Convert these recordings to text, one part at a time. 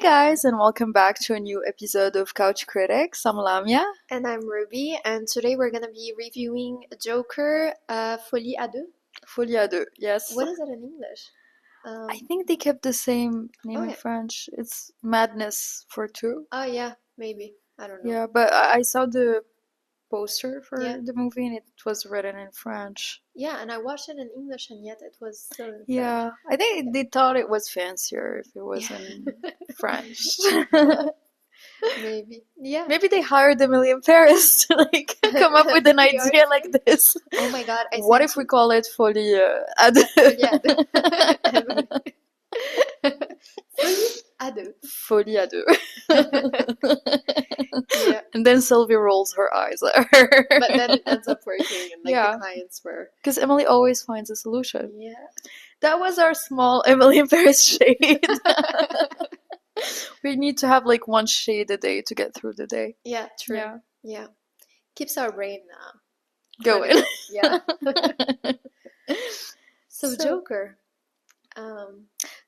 guys, and welcome back to a new episode of Couch Critics. I'm Lamia. And I'm Ruby, and today we're gonna be reviewing Joker, Folie à deux. Folie à deux, yes. What is it in English? I think they kept the same name in Okay. French. It's Madness for two. Oh yeah, maybe. I don't know. Yeah, but I saw the poster for Yeah. the movie and it was written in French. Yeah, and I watched it in English, and yet it was still in Yeah, I think they thought it was fancier if it was in French. Maybe. Yeah. Maybe they hired Emily in Paris to like come up with an The idea like this. Oh my god! What if we call it Folie à deux? Folie à deux. Folie à deux. Yeah. And then Sylvie rolls her eyes at her. But then it ends up working, and Yeah. the clients were. Because Emily always finds a solution. Yeah. That was our small Emily in Paris shade. We need to have like one shade a day to get through the day. Yeah. True. Yeah. Yeah. Keeps our brain Going. Yeah. So So- Joker.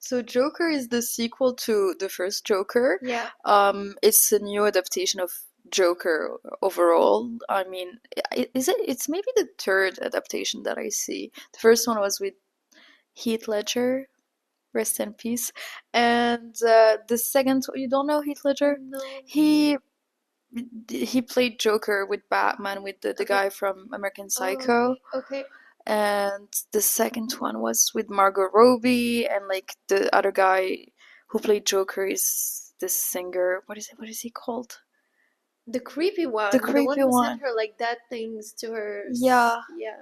So Joker is the sequel to the first Joker. Yeah. It's a new adaptation of Joker overall. I mean, it's maybe the third adaptation that I see. The first one was with Heath Ledger, rest in peace. And the second, you don't know Heath Ledger? No. He played Joker with Batman with the guy from American Psycho. Okay. And the second one was with Margot Robbie, and like the other guy who played Joker is this singer. What is he called? The creepy one. The one creepy who one. sent her like dead things to her. Yeah. Yeah.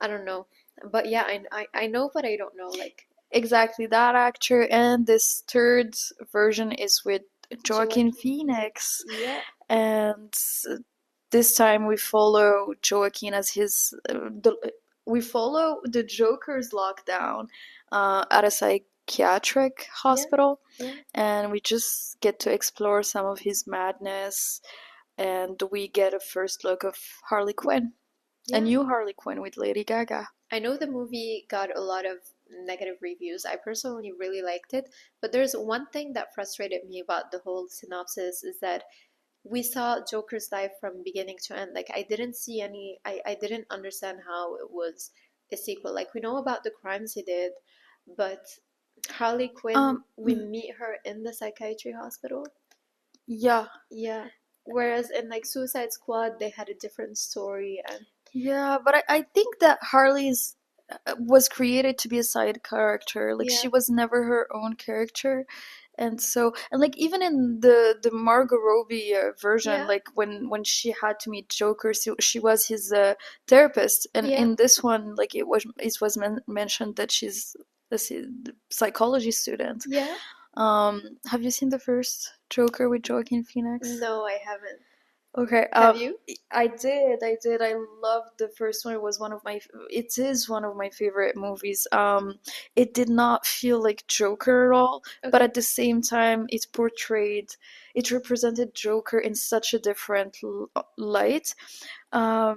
I don't know. But yeah, I know, but I don't know. Like Exactly, that actor. And this third version is with Joaquin Joaquin. Phoenix. Yeah. And this time we follow Joaquin as his we follow the Joker's lockdown at a psychiatric hospital. Yeah. And we just get to explore some of his madness, and we get a first look of Harley Quinn, Yeah. a new Harley Quinn with Lady Gaga. I know the movie got a lot of negative reviews. I personally really liked it, but there's one thing that frustrated me about the whole synopsis is that we saw Joker's life from beginning to end. Like I didn't see any I didn't understand how it was a sequel. Like we know about the crimes he did, but Harley Quinn, we meet her in the psychiatry hospital. Yeah. Yeah. Whereas in like Suicide Squad, they had a different story, and Yeah, but I think that Harley's was created to be a side character. Like Yeah. she was never her own character. And so, and like even in the Margot Robbie version, Yeah. like when she had to meet Joker, she was his therapist. And Yeah. in this one, like it was mentioned that she's a psychology student. yeah. Have you seen the first Joker with Joaquin Phoenix? No, I haven't. Okay. Have you? I did. I loved the first one. It is one of my favorite movies. It did not feel like Joker at all, but Okay. at the same time, it represented Joker in such a different light. I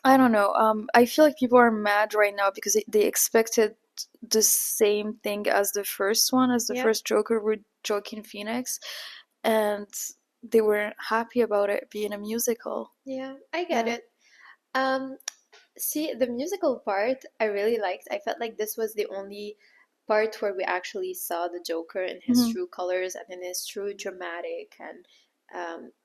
don't know. I feel like people are mad right now because they expected the same thing as the first one, as the Yeah. first Joker with Joaquin Phoenix, and they weren't happy about it being a musical. Yeah, I get Yeah. it. See, the musical part I really liked. I felt like this was the only part where we actually saw the Joker in his Mhm. true colors and in his true dramatic and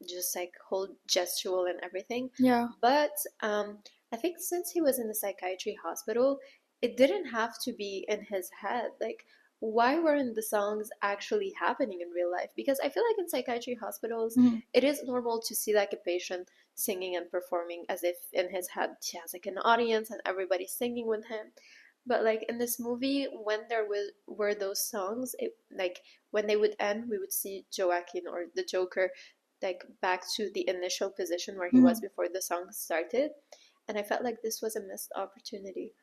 just like whole gestural and everything. Yeah. But I think since he was in the psychiatry hospital, it didn't have to be in his head. Like, why weren't the songs actually happening in real life? Because I feel like in psychiatry hospitals, Mhm. it is normal to see like a patient singing and performing as if in his head he has like an audience and everybody's singing with him. But like in this movie, when were those songs, like when they would end, we would see Joaquin or the Joker like back to the initial position where he was before the song started. And I felt like this was a missed opportunity.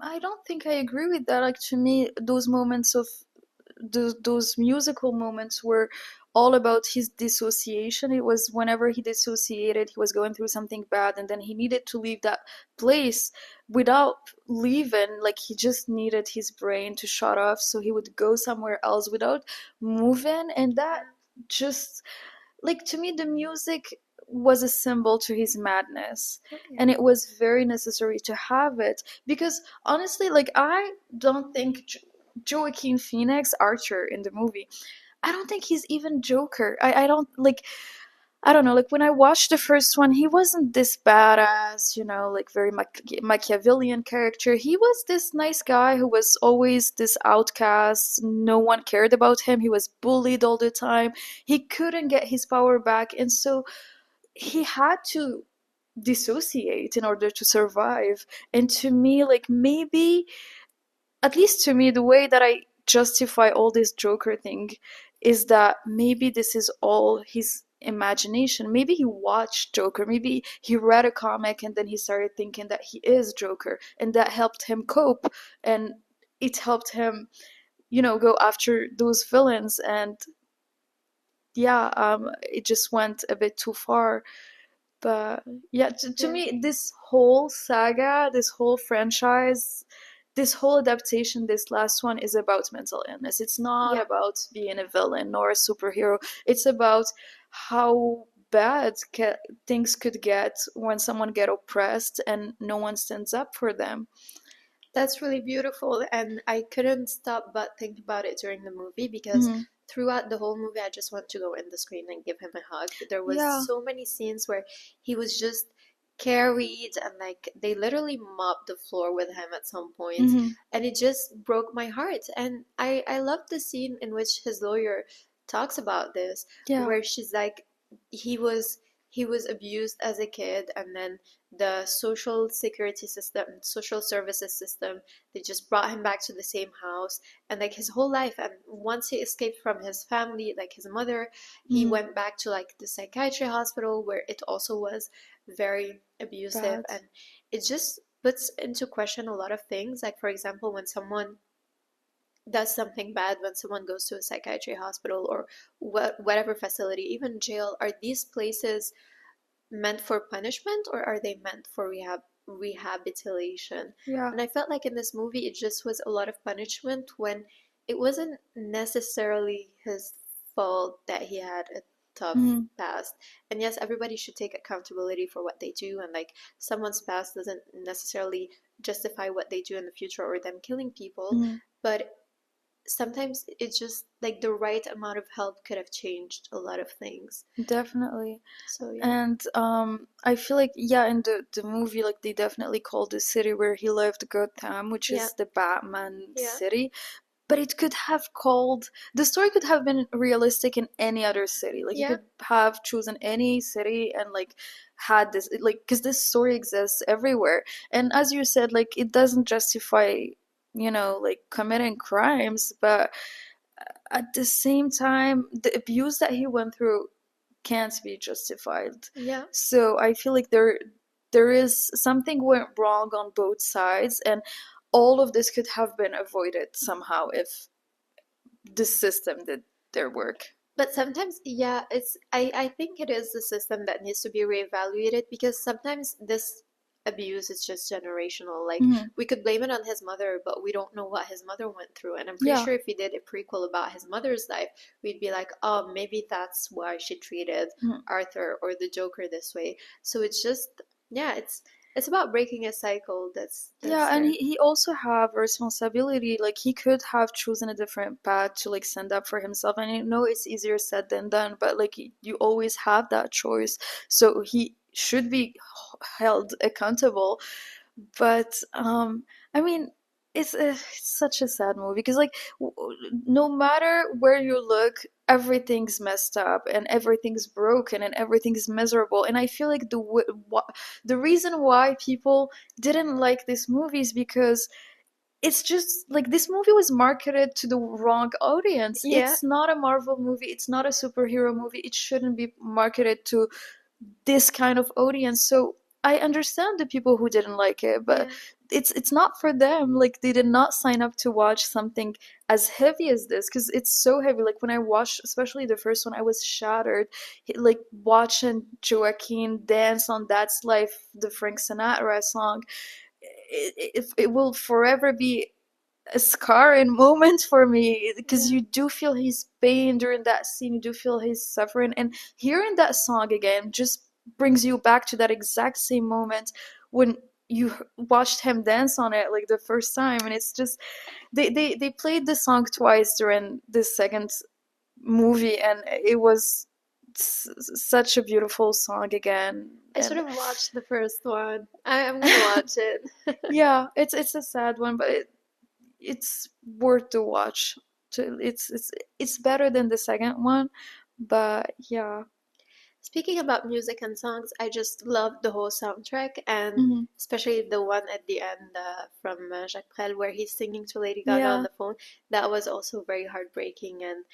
I don't think I agree with that. Like to me, those moments of those musical moments were all about his dissociation. It was whenever he dissociated, he was going through something bad, and then he needed to leave that place without leaving. Like, he just needed his brain to shut off, so he would go somewhere else without moving. And that just, like, to me, the music was a symbol to his madness, and Yeah. it was very necessary to have it, because honestly, like, I don't think Joaquin Phoenix, Archer, in the movie, I don't think he's even Joker. I don't like, I don't know, like, when I watched the first one, he wasn't this badass, like, very Machiavellian character. He was this nice guy who was always this outcast. No one cared about him. He was bullied all the time. He couldn't get his power back, and so he had to dissociate in order to survive. And to me, like, maybe, at least to me, the way that I justify all this Joker thing is that maybe this is all his imagination. Maybe he watched Joker. Maybe he read a comic and then he started thinking that he is Joker, and that helped him cope, and it helped him, go after those villains. And yeah, it just went a bit too far. But yeah, to Yeah. me, this whole saga, this whole franchise, this whole adaptation, this last one, is about mental illness. It's not Yeah. about being a villain nor a superhero. It's about how bad things could get when someone get oppressed and no one stands up for them. That's really beautiful, and I couldn't stop but think about it during the movie because Hmm. throughout the whole movie, I just want to go in the screen and give him a hug. There was Yeah. so many scenes where he was just carried, and like they literally mopped the floor with him at some point, Hmm. and it just broke my heart. And I love the scene in which his lawyer talks about this, Yeah. where she's like, he was he was abused as a kid, and then the social security system, social services system, they just brought him back to the same house, and like his whole life. And once he escaped from his family, like his mother, he Hmm. went back to like the psychiatry hospital where it also was very abusive. Bad. And it just puts into question a lot of things. Like, for example, when someone does something bad, when someone goes to a psychiatry hospital or whatever facility, even jail, are these places meant for punishment or are they meant for rehabilitation? Yeah. And I felt like in this movie it just was a lot of punishment when it wasn't necessarily his fault that he had a tough Hmm. past. And yes, everybody should take accountability for what they do, and like someone's past doesn't necessarily justify what they do in the future or them killing people, Hmm. but sometimes it's just like the right amount of help could have changed a lot of things. Definitely. So yeah. And I feel like, yeah, in the movie, like, they definitely called the city where he lived Gotham, which Yeah. is the Batman Yeah. city. But it could have called, the story could have been realistic in any other city. Like, you Yeah. could have chosen any city and, like, had this, like, because this story exists everywhere. And as you said, like, it doesn't justify, like, committing crimes, but at the same time, the abuse that he went through can't be justified. Yeah. So I feel like there is something went wrong on both sides, and all of this could have been avoided somehow if the system did their work. But sometimes, yeah, I think it is the system that needs to be reevaluated because sometimes this abuse is just generational. Like, Hmm. we could blame it on his mother, but we don't know what his mother went through. And I'm pretty Yeah. sure if we did a prequel about his mother's life, we'd be like, oh, maybe that's why she treated Mhm. Arthur or the Joker this way. So it's just, yeah, it's about breaking a cycle that's Yeah, and there. he also have a responsibility. Like, he could have chosen a different path to, like, stand up for himself. And I know it's easier said than done, but, like, you always have that choice. So he should be held accountable. But I mean, it's such a sad movie because, like, no matter where you look, everything's messed up and everything's broken and everything's miserable. And I feel like the reason why people didn't like this movie is because it's just like this movie was marketed to the wrong audience. Yeah. It's not a Marvel movie, it's not a superhero movie. It shouldn't be marketed to this kind of audience. So I understand the people who didn't like it, but Yeah. it's not for them. Like they did not sign up to watch something as heavy as this, because it's so heavy. Like when I watched especially the first one, I was shattered. Like watching Joaquin dance on That's Life, the Frank Sinatra song, it will forever be a scarring moment for me, because Yeah. you do feel his pain during that scene, you do feel his suffering, and hearing that song again just brings you back to that exact same moment when you watched him dance on it like the first time. And it's just they played the song twice during this second movie, and it was such a beautiful song again. I should And have watched the first one. I'm gonna watch it. yeah, it's a sad one, but it's worth to watch. It's better than the second one, but yeah. Speaking about music and songs, I just love the whole soundtrack, and Hmm. especially the one at the end from Jacques Brel where he's singing to Lady Gaga on Yeah. the phone. That was also very heartbreaking, and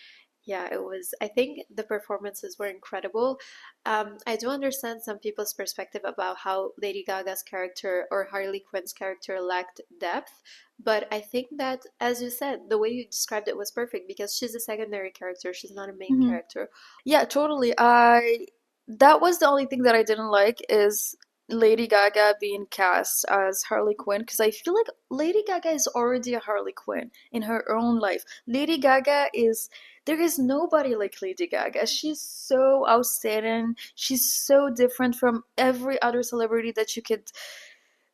yeah, it was. I think the performances were incredible. I do understand some people's perspective about how Lady Gaga's character or Harley Quinn's character lacked depth, but I think that, as you said, the way you described it was perfect because she's a secondary character, she's not a main Hmm. character. Yeah, totally. I That was the only thing that I didn't like, is Lady Gaga being cast as Harley Quinn, because I feel like Lady Gaga is already a Harley Quinn in her own life. Lady Gaga is There is nobody like Lady Gaga. She's so outstanding. She's so different from every other celebrity that you could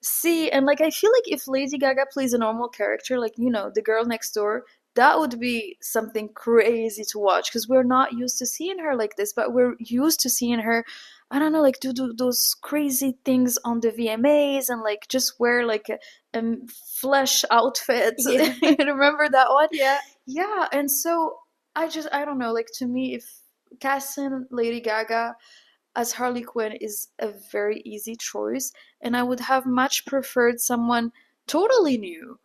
see. And like I feel like if Lady Gaga plays a normal character, like the girl next door, that would be something crazy to watch, because we're not used to seeing her like this, but we're used to seeing her, I don't know, like do those crazy things on the VMAs, and like just wear like a flesh outfit. Yeah. You remember that one? Yeah. Yeah, and so I don't know, like to me, if casting Lady Gaga as Harley Quinn is a very easy choice, and I would have much preferred someone totally new,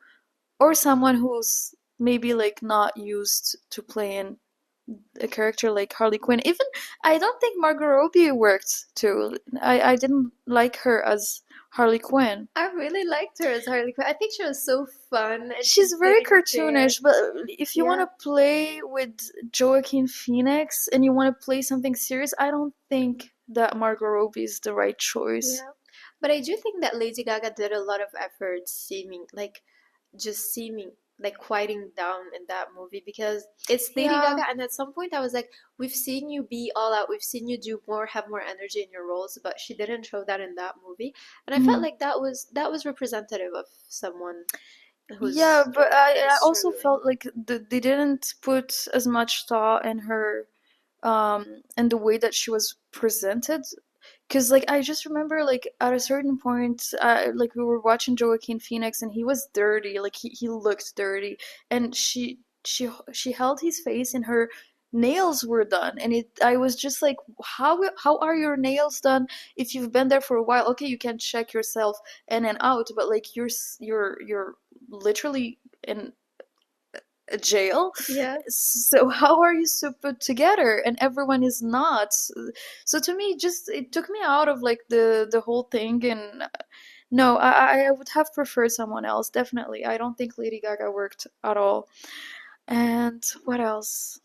or someone who's maybe like not used to playing a character like Harley Quinn. Even I don't think Margot Robbie worked too. I didn't like her as Harley Quinn. I really liked her as Harley Quinn. I think she was so fun and She's she's very sitting there. cartoonish, but if you want Yeah. to play with Joaquin Phoenix and you want to play something serious, I don't think that Margot Robbie is the right choice. Yeah. But I do think that Lady Gaga did a lot of effort seeming like quieting down in that movie because it's Lady Yeah. Gaga, and at some point I was like, we've seen you be all out, we've seen you do more, have more energy in your roles, but she didn't show that in that movie. And I felt Mhm. like that was representative of someone Yeah, who's but kind of I also struggling. felt like they didn't put as much thought in her, and the way that she was presented. Because like I just remember like at a certain point, like we were watching Joaquin Phoenix and he was dirty, like he looked dirty, and she held his face and her nails were done, and it I was just like, how are your nails done if you've been there for a while? Okay, you can check yourself in and out, but like you're literally in a jail. Yeah. So how are you so put together and everyone is not? So to me, just it took me out of like the whole thing. And no, I would have preferred someone else, definitely. I don't think Lady Gaga worked at all. And what else?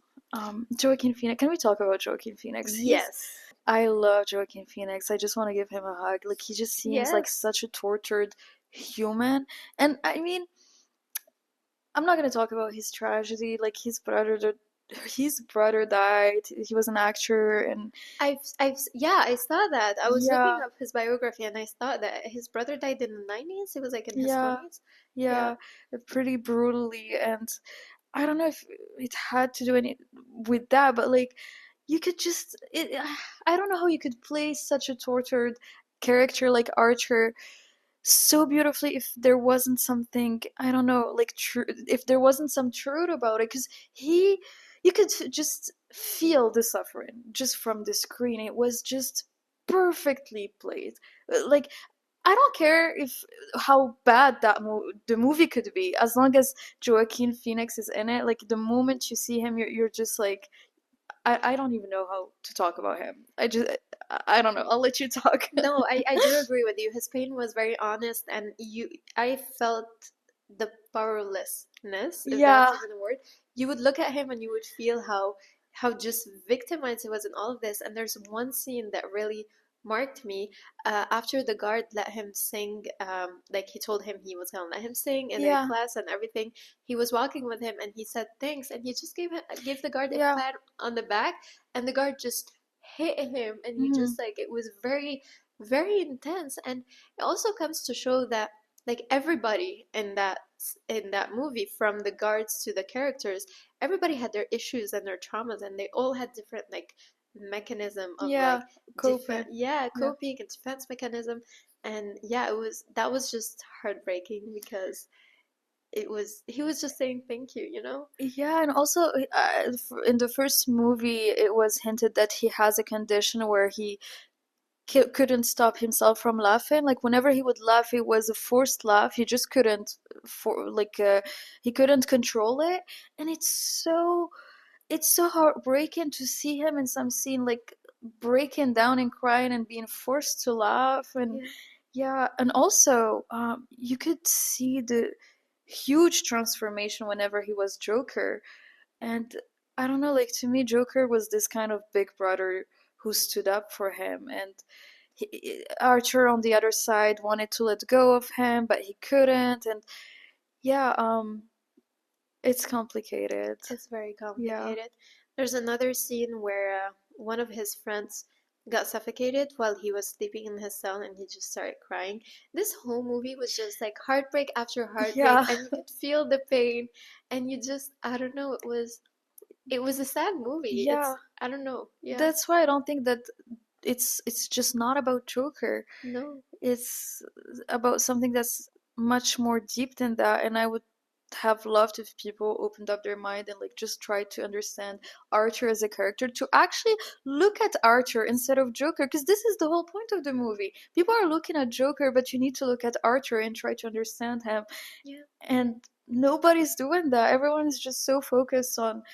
Joaquin Phoenix, can we talk about Joaquin Phoenix? He's Yes. I love Joaquin Phoenix. I just want to give him a hug. Like he just seems like Yes. such a tortured human. And I mean, I'm not gonna talk about his tragedy. Like his brother died. He was an actor, and Yeah, I saw that. I was looking yeah, up his biography and I saw that his brother died in the 90s. He was like in his yeah, 20s. Yeah. yeah, pretty brutally. And I don't know if it had to do any with that, but like you could just I don't know how you could play such a tortured character like Archer so beautifully if there wasn't something, I don't know, like true, if there wasn't some truth about it, because he you could just feel the suffering just from the screen. It was just perfectly played. Like I don't care if how bad the movie could be, as long as Joaquin Phoenix is in it. Like the moment you see him, you're just like, I don't even know how to talk about him. I don't know. I'll let you talk. No, I do agree with you. His pain was very honest, and I felt the powerlessness, if that's Yeah, even a word. You would look at him and you would feel how just victimized he was in all of this. And there's one scene that really marked me. After the guard let him sing, like he told him he was gonna let him sing in their yeah, class and everything. He was walking with him, and he said thanks, and he just gave the guard a yeah. pat on the back, and the guard just hit him, and he Hmm. just like it was very intense. And it also comes to show that like everybody in that movie, from the guards to the characters, everybody had their issues and their traumas, and they all had different like mechanism of Yeah, like defense, coping. yeah, Yeah. coping and defense mechanism. And yeah, it was that was just heartbreaking because it was he was just saying thank you, you know. Yeah, and also in the first movie, it was hinted that he has a condition where he couldn't stop himself from laughing. Like whenever he would laugh, it was a forced laugh. He just couldn't he couldn't control it, and it's so heartbreaking to see him in some scene like breaking down and crying and being forced to laugh. And Yeah. yeah, and also you could see the huge transformation whenever he was Joker. And I don't know, like to me, Joker was this kind of big brother who stood up for him. And Archer on the other side wanted to let go of him, but he couldn't. And yeah, it's complicated. It's very Yeah. complicated. There's another scene where one of his friends got suffocated while he was sleeping in his cell, and he just started crying. This whole movie was just like heartbreak after heartbreak, Yeah. and you could feel the pain, and you just, I don't know, it was a sad movie. Yeah. It's, I don't know. Yeah. That's why I don't think that it's just not about Joker. No. It's about something that's much more deep than that. And I would have loved if people opened up their mind and like just tried to understand Archer as a character, to actually look at Archer instead of Joker, because this is the whole point of the movie. People are looking at Joker, but you need to look at Archer and try to understand him. Yeah. And nobody's doing that. Everyone is just so focused on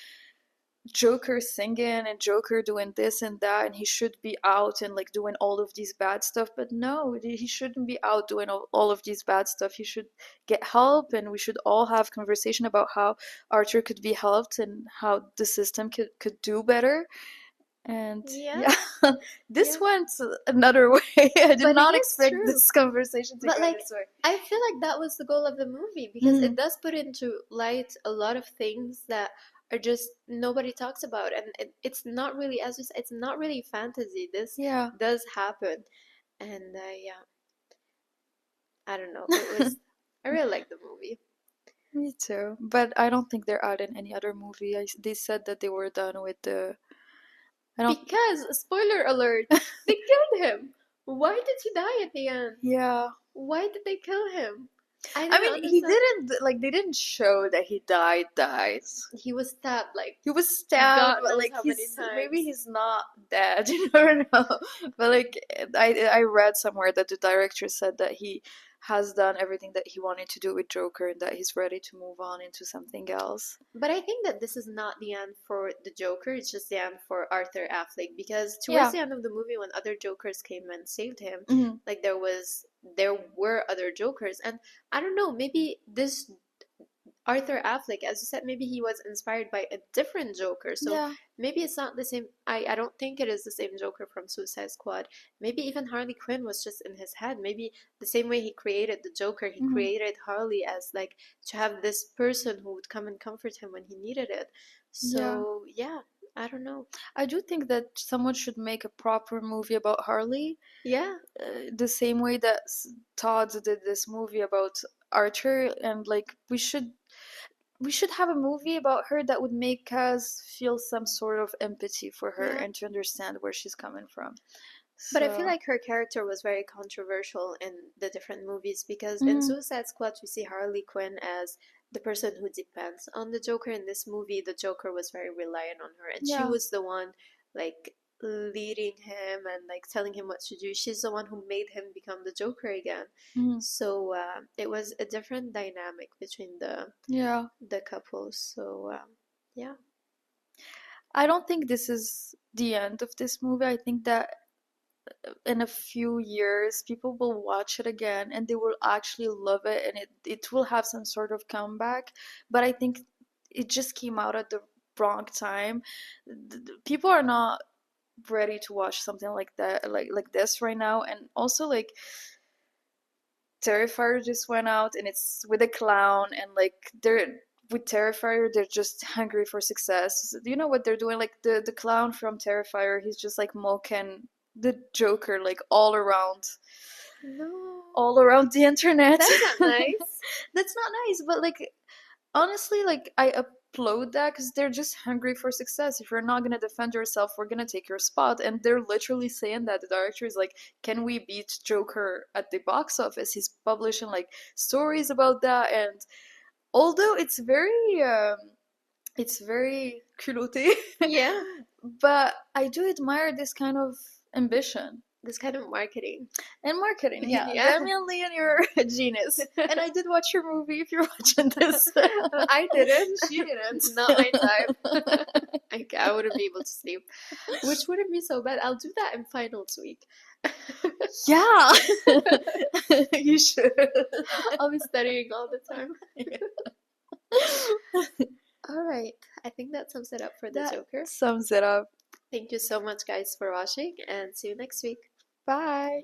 Joker singing and Joker doing this and that, and he should be out and like doing all of these bad stuff. But no, he shouldn't be out doing all of these bad stuff. He should get help, and we should all have conversation about how Archer could be helped and how the system could do better. And Yeah. yeah, this Yeah. went another way. I did But it not is expect true. this conversation to But go like this way. I feel like that was the goal of the movie, because it Mm, does put into light a lot of things that are just nobody talks about, and it's not really, as you said, it's not really fantasy. This yeah. does happen, and yeah, I don't know. It was I really like the movie Me too. But I don't think they're out in any other movie. They said that they were done with the. I don't. because spoiler alert, they killed him. Why did he die at the end? Yeah. Why did they kill him? I I don't mean, he understand. didn't like. They didn't show that he died. Died. He was stabbed like He was stabbed, God but knows like how many maybe times. he's not dead. You never know. But like I read somewhere that the director said that he has done everything that he wanted to do with Joker and that he's ready to move on into something else. But I think that this is not the end for the Joker, it's just the end for Arthur Affleck, because towards Yeah. the end of the movie, when other Jokers came and saved him, Hmm. like there were other Jokers, and I don't know, maybe this Arthur Affleck, as you said, maybe he was inspired by a different Joker. So Yeah. maybe it's not the same. I don't think it is the same Joker from Suicide Squad. Maybe even Harley Quinn was just in his head. Maybe the same way he created the Joker, he Hmm. created Harley as like to have this person who would come and comfort him when he needed it. Yeah. So yeah, I don't know. I do think that someone should make a proper movie about Harley, Yeah, the same way that Todd did this movie about Archer, and like we should have a movie about her that would make us feel some sort of empathy for her yeah. and to understand where she's coming from. But I feel So, like her character was very controversial in the different movies, because in mhm, Suicide Squad we see Harley Quinn as the person who depends on the Joker. In this movie, the Joker was very reliant on her, and she yeah, was the one like leading him and like telling him what to do. She's the one who made him become the Joker again. mhm, So it was a different dynamic between yeah. the couples. So yeah, I don't think this is the end of this movie. I think that in a few years people will watch it again and they will actually love it, and it will have some sort of comeback. But I think it just came out at the wrong time. People are not ready to watch something like that, like this right now. And also, like, Terrifier just went out and it's with a clown, and like they're with Terrifier, they're just hungry for success. Do you know what they're doing? Like the clown from Terrifier, he's just like mocking the Joker like No, all around the internet. that's not nice. That's not nice, but like honestly, like I applaud that because they're just hungry for success. If you're not gonna defend yourself, we're gonna take your spot. And they're literally saying that. The director is like, "Can we beat Joker at the box office?" He's publishing like stories about that, and although it's very culotté, Yeah, but I do admire this kind of ambition. this kind of marketing. And marketing, yeah. Yeah. Damian Lee, and you're a genius. And I did watch your movie if you're watching this. I didn't. She didn't. Not my type. I wouldn't be able to sleep, which wouldn't be so bad. I'll do that in finals week. Yeah. You should. I'll be studying all the time. All right. I think that sums it up for the That Joker. sums it up. Thank you so much, guys, for watching, and see you next week. Bye.